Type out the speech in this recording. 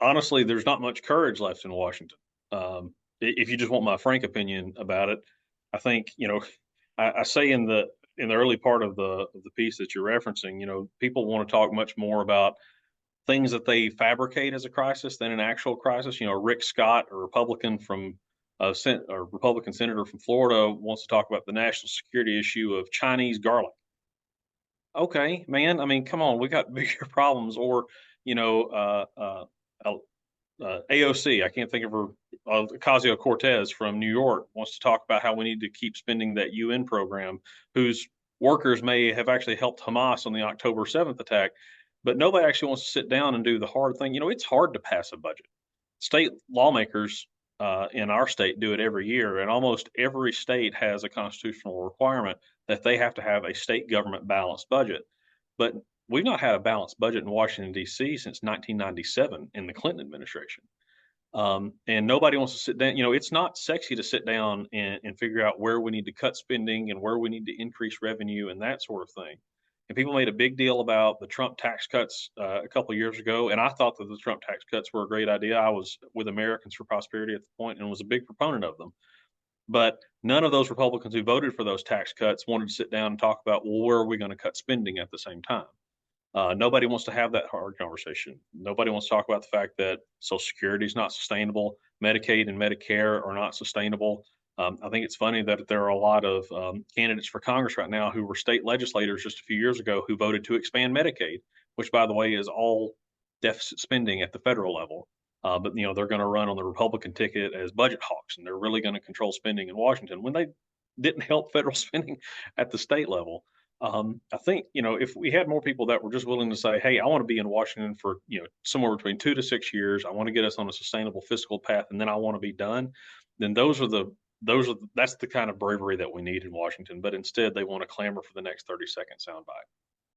honestly, there's not much courage left in Washington. If you just want my frank opinion about it, I think I say in the early part of the piece that you're referencing, people want to talk much more about things that they fabricate as a crisis than an actual crisis. Rick Scott, a Republican from a Republican senator from Florida, wants to talk about the national security issue of Chinese garlic. Okay, man. I mean, come on, we got bigger problems. Or you know, AOC, I can't think of her, Ocasio Cortez from New York wants to talk about how we need to keep spending that UN program, whose workers may have actually helped Hamas on the October 7th attack. But nobody actually wants to sit down and do the hard thing. It's hard to pass a budget. State lawmakers in our state do it every year, and almost every state has a constitutional requirement that they have to have a state government balanced budget. But we've not had a balanced budget in Washington, D.C. since 1997 in the Clinton administration. And nobody wants to sit down. It's not sexy to sit down and figure out where we need to cut spending and where we need to increase revenue and that sort of thing. And people made a big deal about the Trump tax cuts a couple of years ago, and I thought that the Trump tax cuts were a great idea. I was with Americans for Prosperity at the point and was a big proponent of them. But none of those Republicans who voted for those tax cuts wanted to sit down and talk about, well, where are we going to cut spending at the same time? Nobody wants to have that hard conversation. Nobody wants to talk about the fact that Social Security is not sustainable, Medicaid and Medicare are not sustainable. I think it's funny that there are a lot of candidates for Congress right now who were state legislators just a few years ago who voted to expand Medicaid, which, by the way, is all deficit spending at the federal level. But they're going to run on the Republican ticket as budget hawks, and they're really going to control spending in Washington when they didn't help federal spending at the state level. I think, if we had more people that were just willing to say, hey, I want to be in Washington for, somewhere between 2 to 6 years, I want to get us on a sustainable fiscal path, and then I want to be done, then that's the kind of bravery that we need in Washington. But instead, they want to clamor for the next 30-second soundbite.